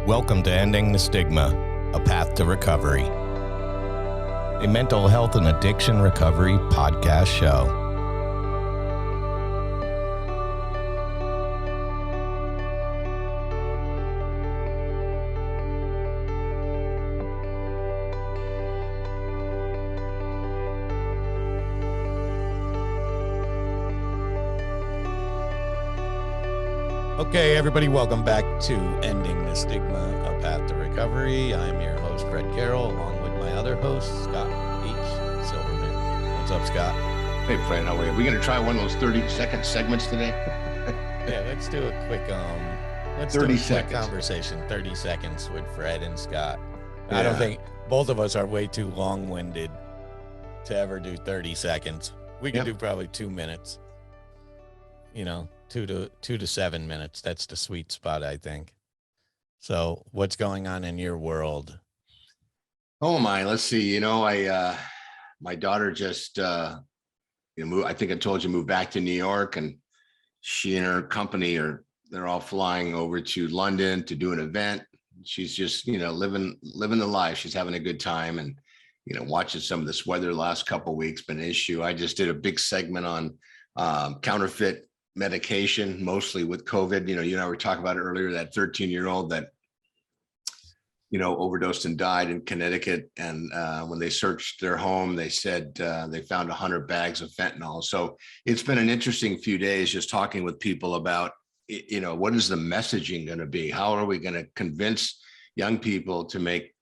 Welcome to Ending the Stigma, a path to recovery, a mental health and addiction recovery podcast show. Okay, everybody, welcome back to Ending the Stigma, a path to recovery. I'm your host, Fredd Carroll, along with my other host, Scott H. Silverman. What's up, Scott? Hey, Fred, how are you? We're going to try one of those 30-second segments today? Yeah, let's do a quick, conversation, 30 seconds with Fred and Scott. Yeah. I don't think both of us are way too long-winded to ever do 30 seconds. We could do probably 2 minutes, you know. 2 to 7 minutes. That's the sweet spot, I think. So what's going on in your world? Oh my, let's see. My daughter just, moved, I think I told you, moved back to New York, and she and her company they're all flying over to London to do an event. She's just, living the life. She's having a good time, and, watching some of this weather the last couple of weeks been an issue. I just did a big segment on counterfeit medication, mostly with COVID. You and I were talking about it earlier, that 13-year-old that, overdosed and died in Connecticut. And when they searched their home, they said they found 100 bags of fentanyl. So it's been an interesting few days just talking with people about, what is the messaging going to be? How are we going to convince young people to make,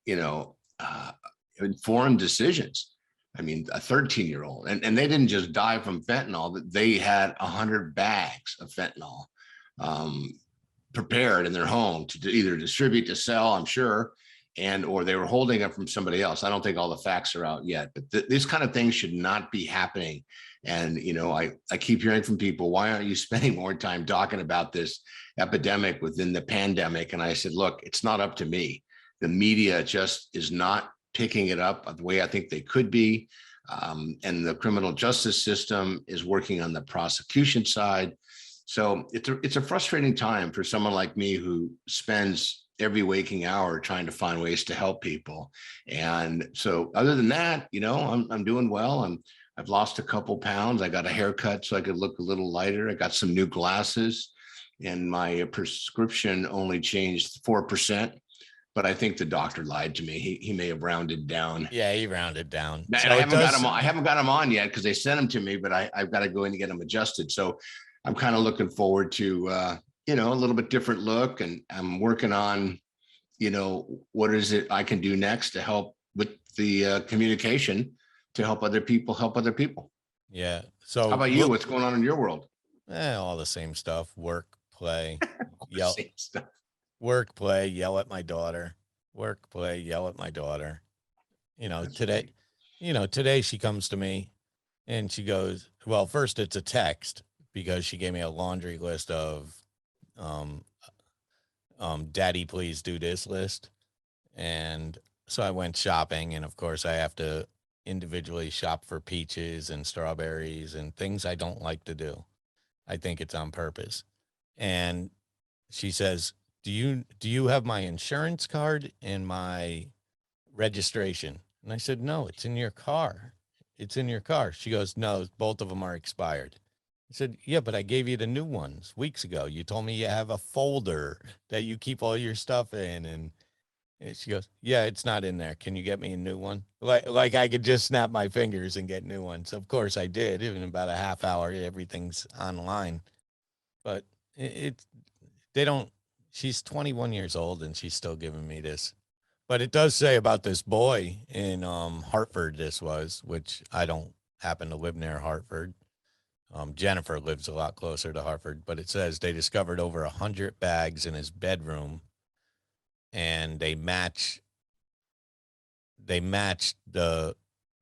informed decisions? I mean, a 13-year-old, and they didn't just die from fentanyl. They had 100 bags of fentanyl prepared in their home to either distribute, to sell, I'm sure, or they were holding it from somebody else. I don't think all the facts are out yet, but these kind of things should not be happening. And, I keep hearing from people, why aren't you spending more time talking about this epidemic within the pandemic? And I said, look, it's not up to me. The media just is not picking it up the way I think they could be. And the criminal justice system is working on the prosecution side. So it's a frustrating time for someone like me who spends every waking hour trying to find ways to help people. And so other than that, I'm doing well. I've lost a couple pounds. I got a haircut so I could look a little lighter. I got some new glasses, and my prescription only changed 4%. But I think the doctor lied to me. He may have rounded down. Yeah, he rounded down. So I haven't got him on yet because they sent him to me, but I've got to go in and get him adjusted. So I'm kind of looking forward to, a little bit different look. And I'm working on, what is it I can do next to help with the communication to help other people help other people. Yeah. So how about you? What's going on in your world? All the same stuff. Work, play, yell. Same stuff. Work, play, yell at my daughter. Work, play, yell at my daughter. Today she comes to me and she goes, well, first it's a text because she gave me a laundry list of, daddy, please do this list. And so I went shopping, and of course I have to individually shop for peaches and strawberries and things I don't like to do. I think it's on purpose. And she says, do you have my insurance card and my registration? And I said, no, it's in your car. It's in your car. She goes, no, both of them are expired. I said, yeah, but I gave you the new ones weeks ago. You told me you have a folder that you keep all your stuff in. And she goes, yeah, it's not in there. Can you get me a new one? Like I could just snap my fingers and get new ones. Of course I did. In about a half hour, everything's online. But she's 21 years old and she's still giving me this. But it does say about this boy in Hartford, which I don't happen to live near Hartford. Jennifer lives a lot closer to Hartford, but it says they discovered over 100 bags in his bedroom, and they matched the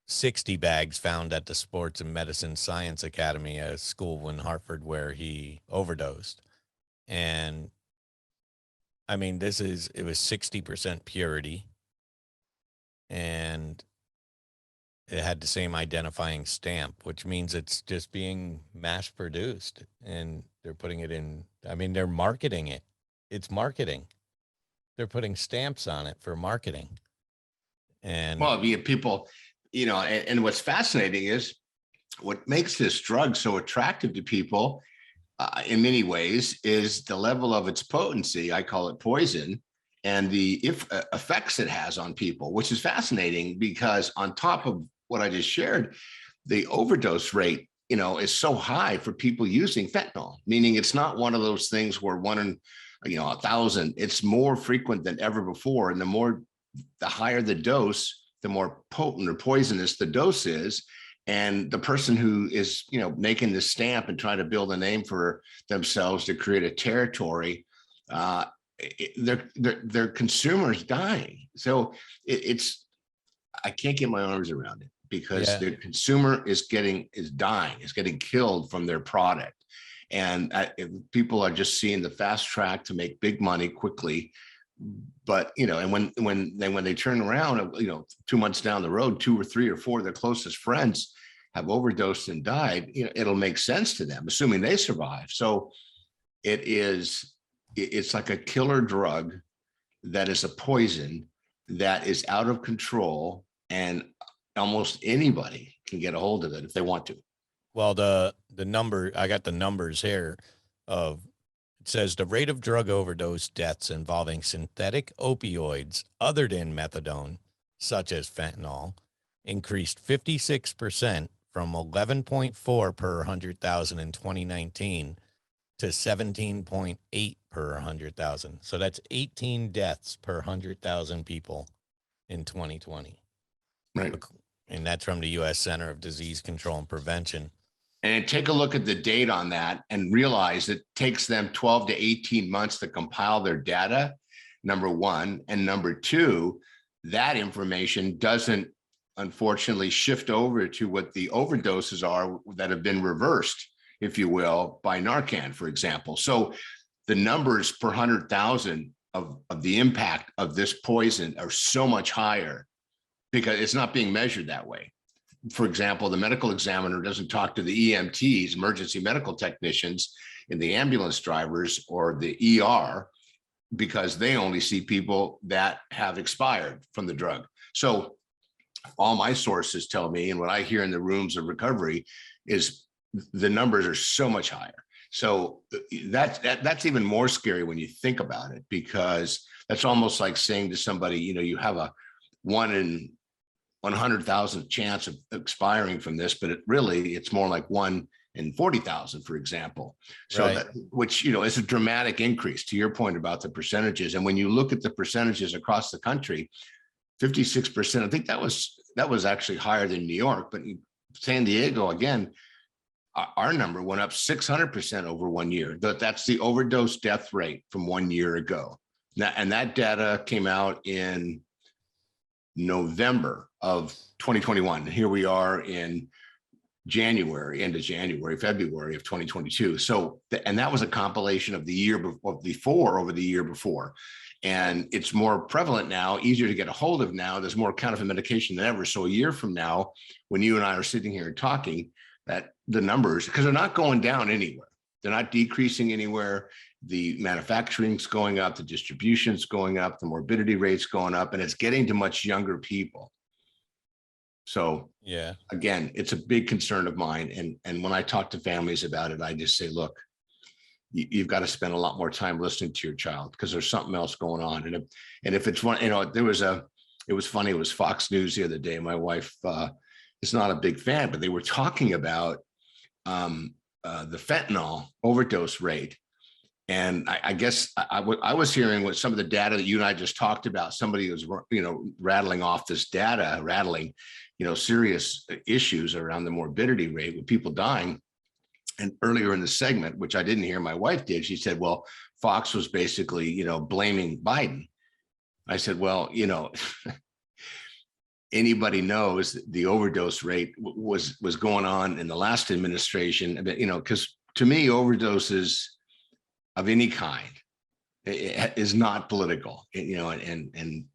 60 bags found at the Sports and Medicine Science Academy, a school in Hartford where he overdosed. And I mean, it was 60% purity, and it had the same identifying stamp, which means it's just being mass produced, and they're putting it in. I mean, they're marketing it. It's marketing. they're putting stamps on it for marketing. And Well, people, and what's fascinating is what makes this drug so attractive to people in many ways is the level of its potency. I call it poison, and the effects it has on people, which is fascinating because on top of what I just shared, the overdose rate, is so high for people using fentanyl, meaning it's not one of those things where one in, 1,000, it's more frequent than ever before. And the higher the dose, the more potent or poisonous the dose is. And the person who is, making this stamp and trying to build a name for themselves to create a territory, their consumers dying. So I can't get my arms around it because the consumer is dying, is getting killed from their product. And people are just seeing the fast track to make big money quickly. But, and when they turn around, 2 months down the road, 2 or 3 or 4 of their closest friends have overdosed and died, it'll make sense to them, assuming they survive. So it's like a killer drug that is a poison that is out of control, and almost anybody can get a hold of it if they want to. Well, the number, I got the numbers here of, it says the rate of drug overdose deaths involving synthetic opioids other than methadone, such as fentanyl, increased 56% from 11.4 per 100,000 in 2019 to 17.8 per 100,000. So that's 18 deaths per 100,000 people in 2020. Right. And that's from the U.S. Center of Disease Control and Prevention. And take a look at the date on that and realize it takes them 12 to 18 months to compile their data, number one. And number two, that information doesn't unfortunately shift over to what the overdoses are that have been reversed, if you will, by Narcan, for example. So the numbers per 100,000 of the impact of this poison are so much higher because it's not being measured that way. For example, the medical examiner doesn't talk to the EMTs, emergency medical technicians, and the ambulance drivers or the ER, because they only see people that have expired from the drug. So all my sources tell me, and what I hear in the rooms of recovery, is the numbers are so much higher. So that's even more scary when you think about it, because that's almost like saying to somebody, you have a 1 in 100,000 chance of expiring from this, but it's more like 1 in 40,000, for example. So right. Which is a dramatic increase, to your point about the percentages. And when you look at the percentages across the country, 56%, I think that was actually higher than New York, but San Diego, again, our number went up 600% over 1 year. That's the overdose death rate from 1 year ago. Now, and that data came out in November of 2021. And here we are in end of January, February of 2022. So, and that was a compilation of the year before over the year before. And it's more prevalent now, easier to get a hold of now. There's more counterfeit medication than ever. So a year from now, when you and I are sitting here talking, that the numbers, because they're not going down anywhere. They're not decreasing anywhere. The manufacturing's going up, the distribution's going up, the morbidity rate's going up, and it's getting to much younger people. So yeah, again, it's a big concern of mine. And when I talk to families about it, I just say, look, you've got to spend a lot more time listening to your child, because there's something else going on. And if it's one, it was funny. It was Fox News the other day. My wife is not a big fan, but they were talking about the fentanyl overdose rate. And I guess I was hearing what some of the data that you and I just talked about. Somebody was, rattling off this data, serious issues around the morbidity rate with people dying. And earlier in the segment, which I didn't hear, my wife did, she said, well, Fox was basically, blaming Biden. I said, well, anybody knows the overdose rate was going on in the last administration, because to me, overdoses of any kind is not political, and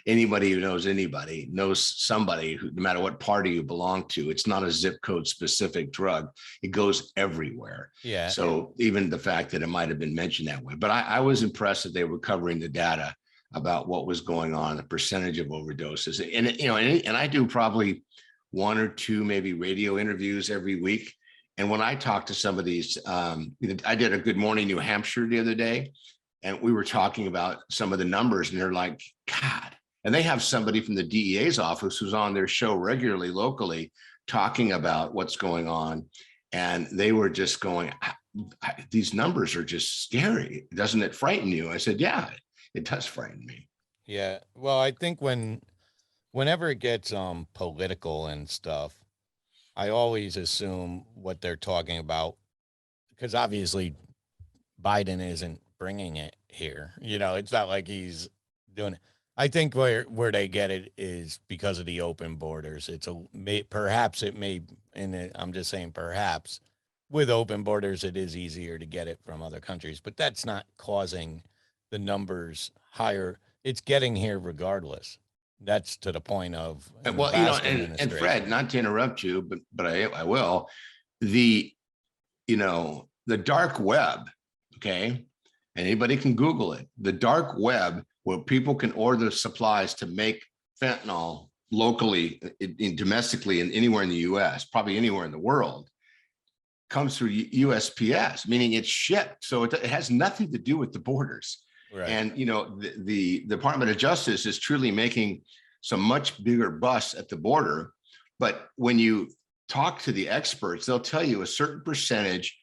anybody who knows anybody knows somebody who, no matter what party you belong to, it's not a zip code specific drug. It goes everywhere. Yeah. So even the fact that it might have been mentioned that way, but I was impressed that they were covering the data about what was going on, the percentage of overdoses. And, you know, and I do probably one or two, maybe radio interviews every week. And when I talk to some of these, I did a Good Morning New Hampshire the other day, and we were talking about some of the numbers, and they're like, God, and they have somebody from the DEA's office who's on their show regularly locally talking about what's going on. And they were just going, these numbers are just scary. Doesn't it frighten you? I said, yeah, it does frighten me. Yeah. Well, I think whenever it gets political and stuff, I always assume what they're talking about, because obviously Biden isn't bringing it here. You know, it's not like he's doing it. I think where they get it is because of the open borders. Perhaps it may, and I'm just saying perhaps with open borders, it is easier to get it from other countries, but that's not causing the numbers higher. It's getting here regardless. That's to the point of Well, you know, and Fred, not to interrupt you, but I will. The, you know, the dark web, okay, anybody can Google it. The dark web, where people can order supplies to make fentanyl locally, domestically, and anywhere in the U.S., probably anywhere in the world, comes through USPS, meaning it's shipped. So it has nothing to do with the borders. Right. And, you know, the Department of Justice is truly making some much bigger busts at the border. But when you talk to the experts, they'll tell you a certain percentage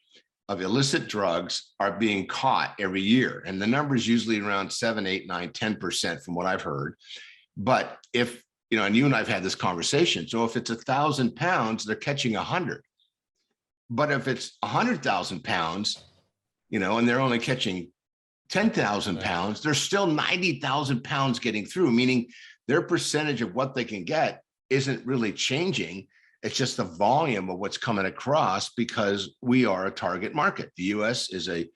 of illicit drugs are being caught every year. And the number is usually around 7, 8, 9, 10% from what I've heard. But if, you know, and you and I've had this conversation. So if it's 1,000 pounds, they're catching 100. But if it's 100,000 pounds, you know, and they're only catching 10,000 pounds, there's still 90,000 pounds getting through, meaning their percentage of what they can get isn't really changing. It's just the volume of what's coming across, because we are a target market. The U.S. is a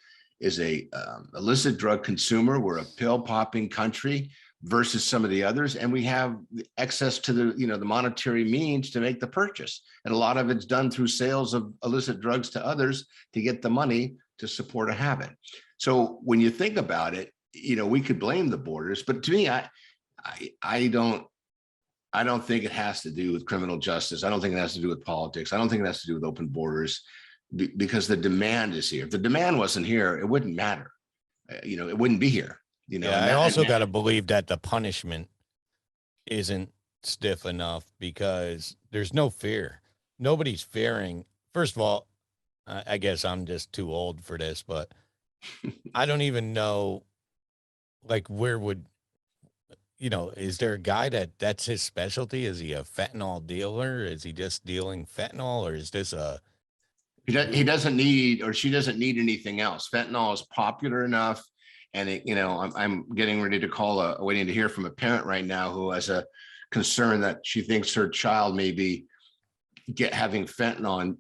illicit drug consumer. We're a pill popping country versus some of the others, and we have access to the, you know, the monetary means to make the purchase. And a lot of it's done through sales of illicit drugs to others to get the money to support a habit. So when you think about it, you know, we could blame the borders, but to me, I don't think it has to do with criminal justice. I don't think it has to do with politics. I don't think it has to do with open borders, because the demand is here. If the demand wasn't here, it wouldn't matter. You know, it wouldn't be here. You know, yeah, I also got to believe that the punishment isn't stiff enough, because there's no fear. Nobody's fearing. First of all, I guess I'm just too old for this, but I don't even know, like, where would, you know, is there a guy that's his specialty? Is he a fentanyl dealer? Is he just dealing fentanyl, or is this a? He doesn't need, or she doesn't need anything else. Fentanyl is popular enough. And it, you know, I'm getting ready to call waiting to hear from a parent right now who has a concern that she thinks her child may be having fentanyl. And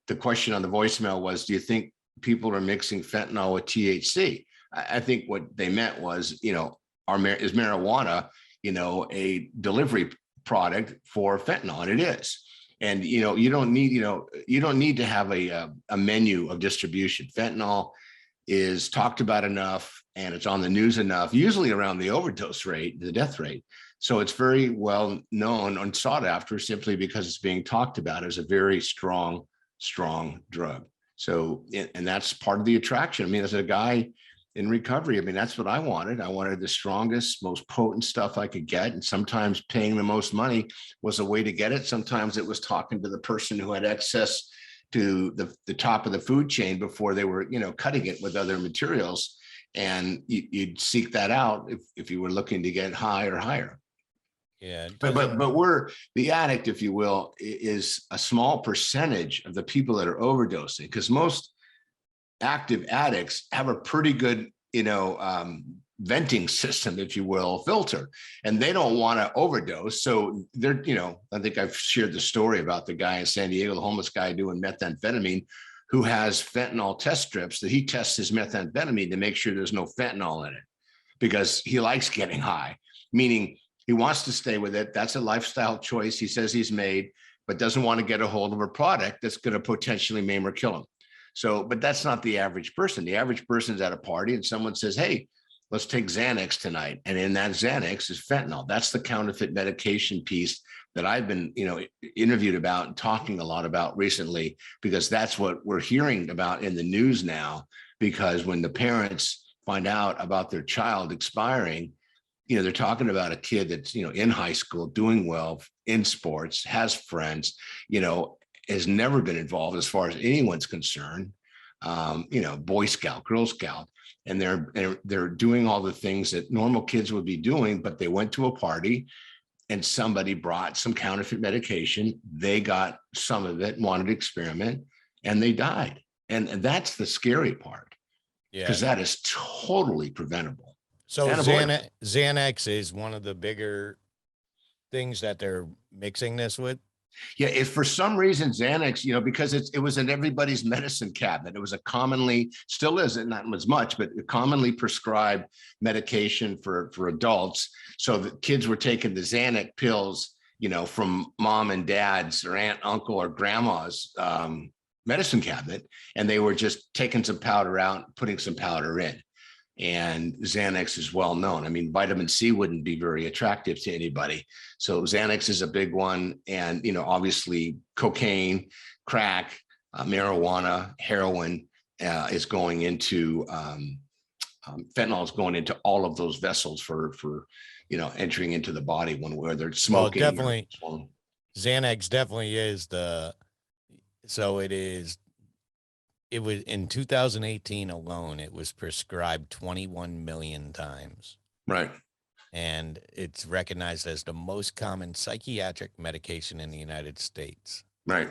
the question on the voicemail was, do you think people are mixing fentanyl with THC? I think what they meant was, you know, is marijuana, you know, a delivery product for fentanyl? And it is. And, you know, you don't need to have a menu of distribution. Fentanyl is talked about enough, and it's on the news enough, usually around the overdose rate, the death rate. So it's very well known and sought after, simply because it's being talked about as a very strong drug. So, and that's part of the attraction. I mean, as a guy in recovery, I mean, that's what I wanted. I wanted the strongest, most potent stuff I could get. And sometimes paying the most money was a way to get it. Sometimes it was talking to the person who had access to the top of the food chain before they were, you know, cutting it with other materials. And you'd seek that out if you were looking to get high or higher. Yeah. But we're, the addict, if you will, is a small percentage of the people that are overdosing, because most active addicts have a pretty good, you know, venting system, if you will, filter, and they don't want to overdose. So they're, you know, I think I've shared the story about the guy in San Diego, the homeless guy doing methamphetamine, who has fentanyl test strips that he tests his methamphetamine to make sure there's no fentanyl in it, because he likes getting high, meaning he wants to stay with it. That's a lifestyle choice he says he's made, but doesn't want to get a hold of a product that's going to potentially maim or kill him. So, but that's not the average person. The average person is at a party and someone says, hey, let's take Xanax tonight. And in that Xanax is fentanyl. That's the counterfeit medication piece that I've been, interviewed about and talking a lot about recently, because that's what we're hearing about in the news now. Because when the parents find out about their child expiring, they're talking about a kid that's, in high school, doing well in sports, has friends, has never been involved as far as anyone's concerned, Boy Scout, Girl Scout, and they're doing all the things that normal kids would be doing, but they went to a party and somebody brought some counterfeit medication. They got some of it, wanted to experiment, and they died. And that's the scary part, because that is totally preventable. So Xanax is one of the bigger things that they're mixing this with. Yeah, if for some reason Xanax, because it was in everybody's medicine cabinet. It was a commonly, still is, not as much, but a commonly prescribed medication for adults. So the kids were taking the Xanax pills, from mom and dad's or aunt, uncle, or grandma's medicine cabinet, and they were just taking some powder out, putting some powder in. And Xanax is well known. I mean, vitamin C wouldn't be very attractive to anybody. So Xanax is a big one. And, obviously cocaine, crack, marijuana, heroin is going into, fentanyl is going into all of those vessels for entering into the body where they're smoking. Well, definitely, Xanax definitely is it was in 2018 alone, it was prescribed 21 million times. Right. And it's recognized as the most common psychiatric medication in the United States. Right.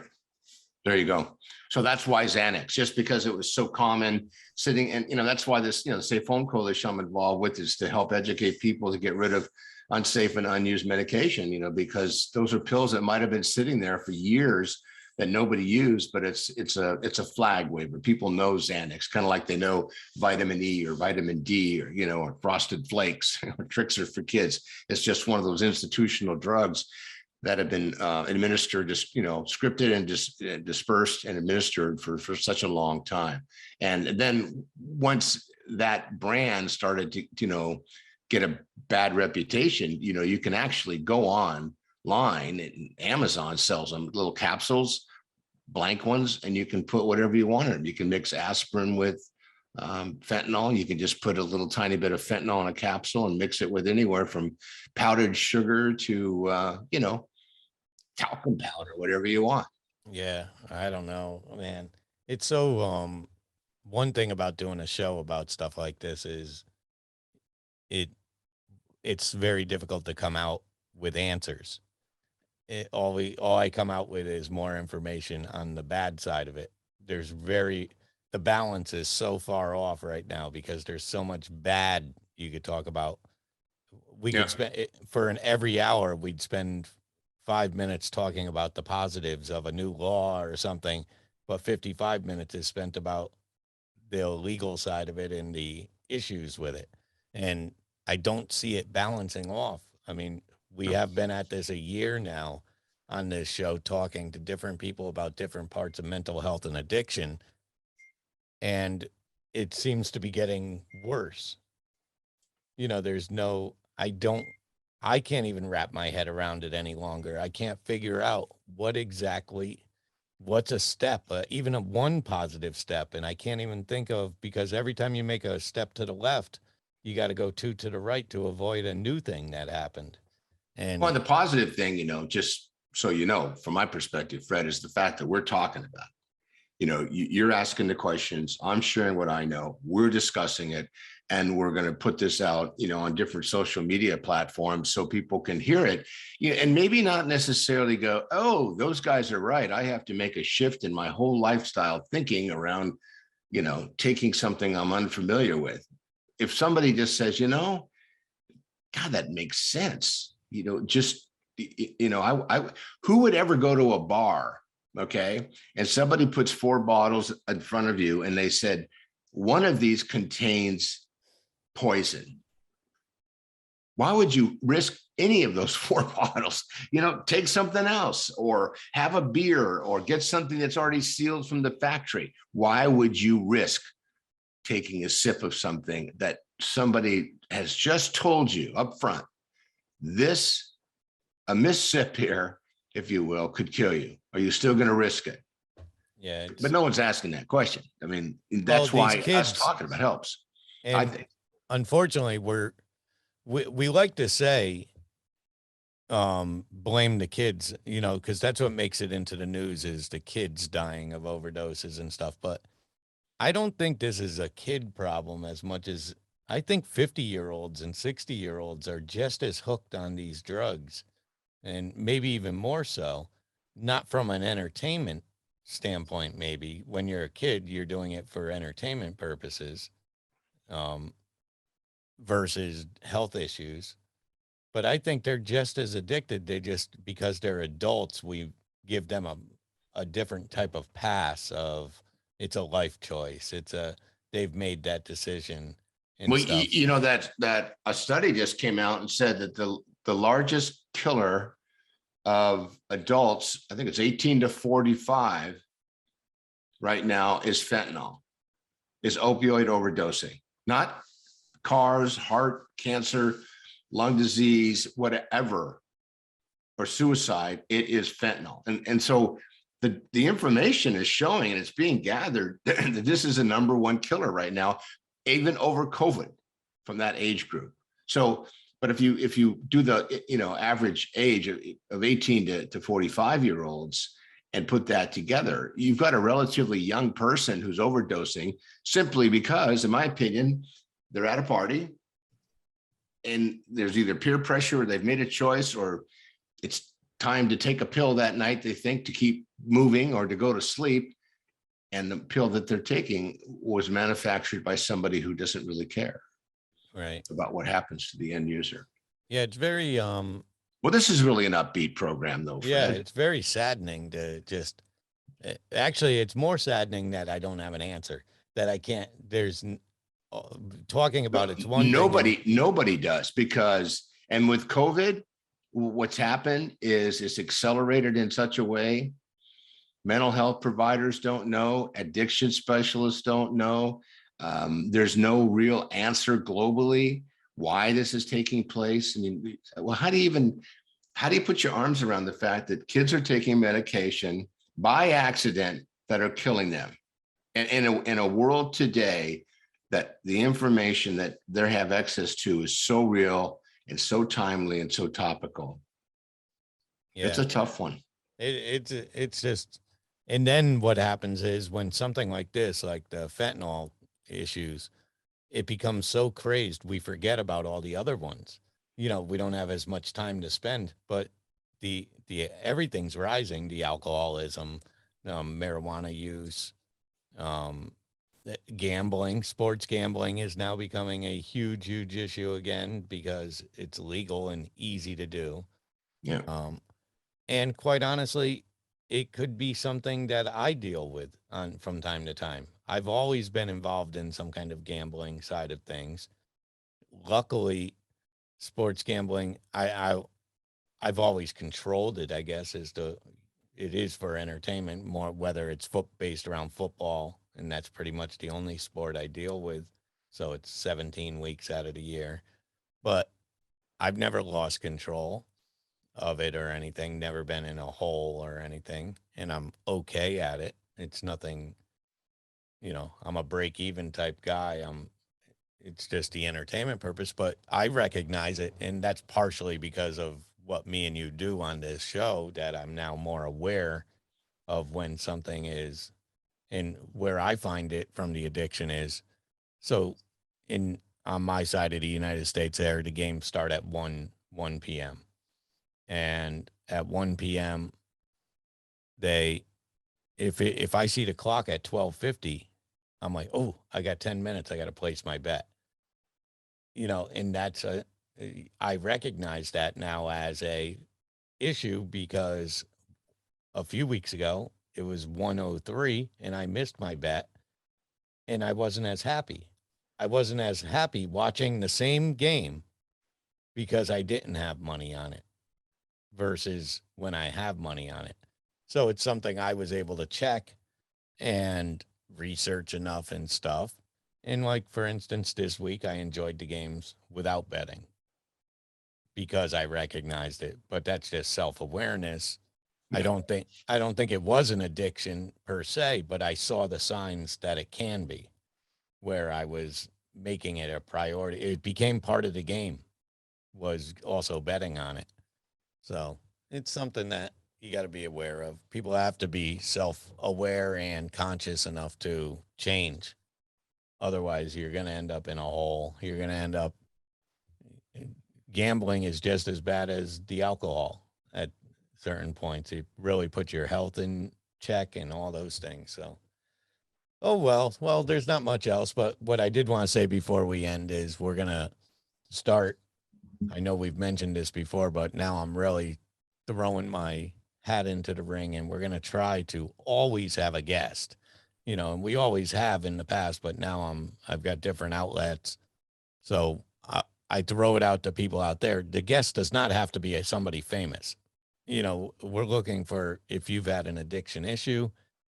There you go. So that's why Xanax, just because it was so common sitting, and, that's why this, Safe Home Coalition I'm involved with, is to help educate people to get rid of unsafe and unused medication, because those are pills that might've been sitting there for years that nobody used, but it's a flag waiver. People know Xanax, kind of like they know vitamin E or vitamin D or Frosted Flakes or Tricks Are for kids. It's just one of those institutional drugs that have been administered, just scripted and just dispersed and administered for such a long time. And then once that brand started to get a bad reputation, you can actually go online, and Amazon sells them, little capsules, blank ones, and you can put whatever you want in them. You can mix aspirin with fentanyl. You can just put a little tiny bit of fentanyl in a capsule and mix it with anywhere from powdered sugar to talcum powder, whatever you want. Yeah, I don't know, man. It's so one thing about doing a show about stuff like this is it's very difficult to come out with answers. All I come out with is more information on the bad side of it. The balance is so far off right now because there's so much bad you could talk about. We could spend every hour, we'd spend 5 minutes talking about the positives of a new law or something, but 55 minutes is spent about the illegal side of it and the issues with it. And I don't see it balancing off. I mean, we have been at this a year now on this show, talking to different people about different parts of mental health and addiction. And it seems to be getting worse. I can't even wrap my head around it any longer. I can't figure out what's a step, even a one positive step. And I can't even think of, because every time you make a step to the left, you got to go two to the right to avoid a new thing that happened. And the positive thing, just so from my perspective, Fred, is the fact that we're talking about it. You're asking the questions. I'm sharing what I know. We're discussing it, and we're going to put this out, on different social media platforms so people can hear it, and maybe not necessarily go, oh, those guys are right. I have to make a shift in my whole lifestyle thinking around, taking something I'm unfamiliar with. If somebody just says, God, that makes sense. Who would ever go to a bar, okay, and somebody puts 4 bottles in front of you and they said, one of these contains poison? Why would you risk any of those 4 bottles? Take something else, or have a beer, or get something that's already sealed from the factory. Why would you risk taking a sip of something that somebody has just told you up front, this, a missip here, if you will, could kill you, are you still going to risk it? Yeah. But no one's asking that question. I mean, Well, that's these why us kids, talking about helps. I and think. unfortunately, we like to say, blame the kids, you know, because that's what makes it into the news is the kids dying of overdoses and stuff. But I don't think this is a kid problem as much as I think 50-year-olds and 60-year-olds are just as hooked on these drugs, and maybe even more so, not from an entertainment standpoint. Maybe when you're a kid, you're doing it for entertainment purposes, um, versus health issues. But I think they're just as addicted. They just, because they're adults, we give them a different type of pass of it's a life choice. They've made that decision and Well, stuff. you know that a study just came out and said that the largest killer of adults, I think it's 18 to 45 right now, is fentanyl, is opioid overdosing, not cars, heart, cancer, lung disease, whatever, or suicide. It is fentanyl. And so the information is showing, and it's being gathered, that this is the number one killer right now, even over COVID, from that age group. So, but if you do the average age of 18 to 45-year-olds and put that together, you've got a relatively young person who's overdosing simply because, in my opinion, they're at a party and there's either peer pressure or they've made a choice, or it's time to take a pill that night, they think, to keep moving or to go to sleep. And the pill that they're taking was manufactured by somebody who doesn't really care Right. about what happens to the end user. Yeah, it's very Well, this is really an upbeat program, though, yeah, Fred. it's very saddening to just actually it's more saddening that I don't have an answer, that I can't talking about it's one thing. Nobody does, because, and with COVID, what's happened is it's accelerated in such a way. Mental health providers don't know, addiction specialists don't know. There's no real answer globally why this is taking place. I mean, well, how do you put your arms around the fact that kids are taking medication by accident that are killing them? And in a world today that the information that they have access to is so real and so timely and so topical. Yeah. It's a tough one. It's just, and then what happens is when something like this, like the fentanyl issues, it becomes so crazed, we forget about all the other ones. You know, we don't have as much time to spend, but the everything's rising, the alcoholism, marijuana use, gambling, sports gambling is now becoming a huge issue again because it's legal and easy to do. Yeah. And quite honestly, it could be something that I deal with on from time to time. I've always been involved in some kind of gambling side of things. Luckily, sports gambling, I've always controlled it, I guess, it is for entertainment more, whether it's based around football, and that's pretty much the only sport I deal with. So it's 17 weeks out of the year. But I've never lost control of it or anything, never been in a hole or anything, and I'm okay at it. It's nothing, I'm a break even type guy. It's just the entertainment purpose, but I recognize it, and that's partially because of what me and you do on this show, that I'm now more aware of when something is. And where I find it from the addiction is, so in on my side of the United States there, the games start at 1 p.m. And at 1 p.m. If I see the clock at 12:50, I'm like, oh, I got 10 minutes. I got to place my bet. And I recognize that now as a issue, because a few weeks ago it was 1:03 and I missed my bet, and I wasn't as happy. I wasn't as happy watching the same game because I didn't have money on it versus when I have money on it. So it's something I was able to check and research enough and stuff And like, for instance, this week I enjoyed the games without betting because I recognized it, but that's just self-awareness. Yeah. I don't think it was an addiction per se, but I saw the signs that it can be, where I was making it a priority. It became part of the game, was also betting on it. So it's something that you got to be aware of. People have to be self-aware and conscious enough to change. Otherwise, you're going to end up in a hole. You're going to end up, gambling is just as bad as the alcohol at certain points. It really puts your health in check and all those things. So, oh, well, there's not much else. But what I did want to say before we end is we're going to start. I know we've mentioned this before, but now I'm really throwing my hat into the ring, and we're going to try to always have a guest, and we always have in the past, but now I've got different outlets. So I throw it out to people out there. The guest does not have to be somebody famous. We're looking for, if you've had an addiction issue,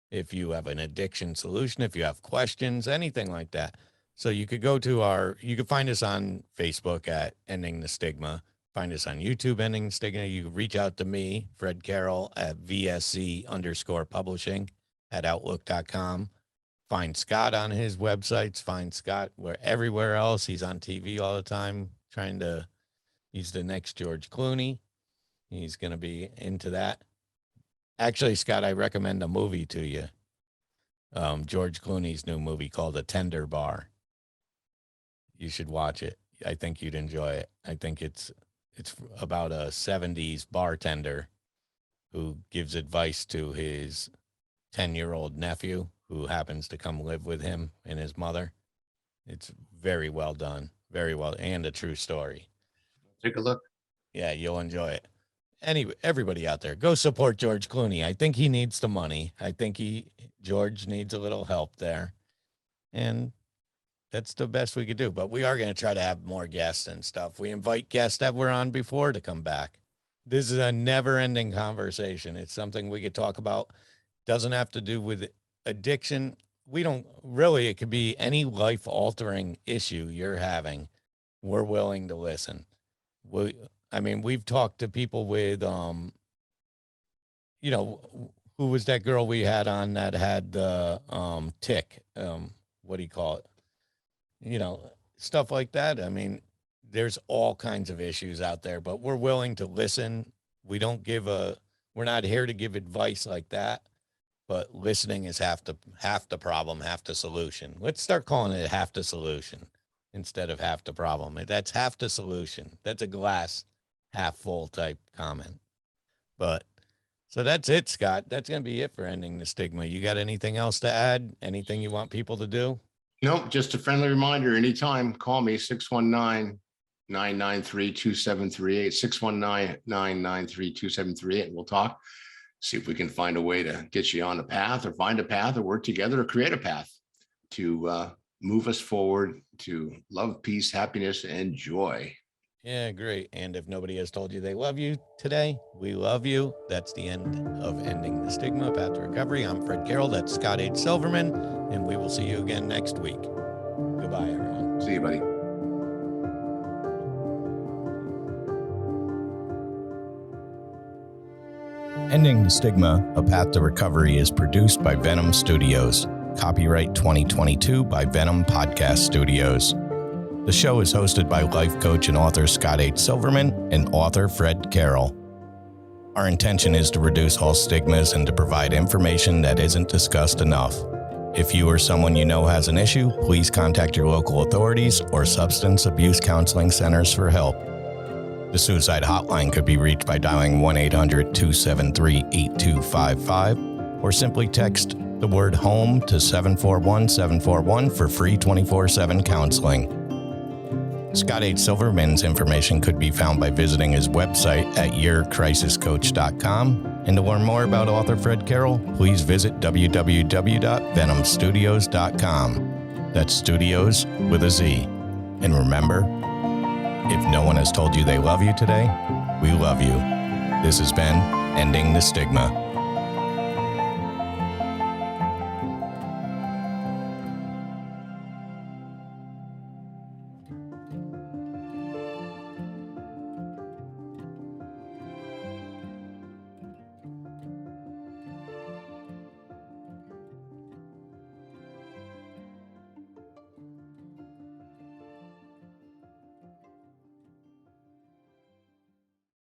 if you have an addiction solution, if you have questions, anything like that. So you could you could find us on Facebook at Ending the Stigma, find us on YouTube, Ending the Stigma. You can reach out to me, Fredd Carroll, at VSC_publishing at outlook.com. Find Scott on his websites, find Scott everywhere else. He's on TV all the time, he's the next George Clooney. He's going to be into that. Actually, Scott, I recommend a movie to you. George Clooney's new movie called A Tender Bar. You should watch it. I think you'd enjoy it. I think it's about a 70s bartender who gives advice to his 10-year-old nephew who happens to come live with him and his mother. It's very well done, very well, and a true story. Take a look. Yeah, you'll enjoy it. Anyway, everybody out there, go support George Clooney. I think he needs the money. I think George needs a little help there. And that's the best we could do. But we are going to try to have more guests and stuff. We invite guests that were on before to come back. This is a never-ending conversation. It's something we could talk about. Doesn't have to do with addiction. We don't really, it could be any life-altering issue you're having. We're willing to listen. We've talked to people with, who was that girl we had on that had the tick? What do you call it? Stuff like that. There's all kinds of issues out there, but we're willing to listen. We're not here to give advice like that, but listening is half the problem, half the solution. Let's start calling it half the solution instead of half the problem. That's half the solution. That's a glass half full type comment. But so that's it, Scott. That's going to be it for Ending the Stigma. You got anything else to add? Anything you want people to do? Nope, just a friendly reminder, anytime, call me 619-993-2738, 619-993-2738, and we'll talk, see if we can find a way to get you on a path or find a path or work together or create a path to move us forward to love, peace, happiness, and joy. Yeah, great. And if nobody has told you they love you today, we love you. That's the end of Ending the Stigma, Path to Recovery. I'm Fredd Carroll. That's Scott H. Silverman. And we will see you again next week. Goodbye, everyone. See you, buddy. Ending the Stigma, A Path to Recovery is produced by Venom Studioz. Copyright 2022 by Venom Podcast Studios. The show is hosted by life coach and author Scott H. Silverman and author Fredd Carroll. Our intention is to reduce all stigmas and to provide information that isn't discussed enough. If you or someone you know has an issue, please contact your local authorities or substance abuse counseling centers for help. The suicide hotline could be reached by dialing 1-800-273-8255 or simply text the word HOME to 741-741 for free 24/7 counseling. Scott H. Silverman's information could be found by visiting his website at yourcrisiscoach.com. And to learn more about author Fredd Carroll, please visit www.venomstudios.com. That's Studios with a Z. And remember, if no one has told you they love you today, we love you. This has been Ending the Stigma.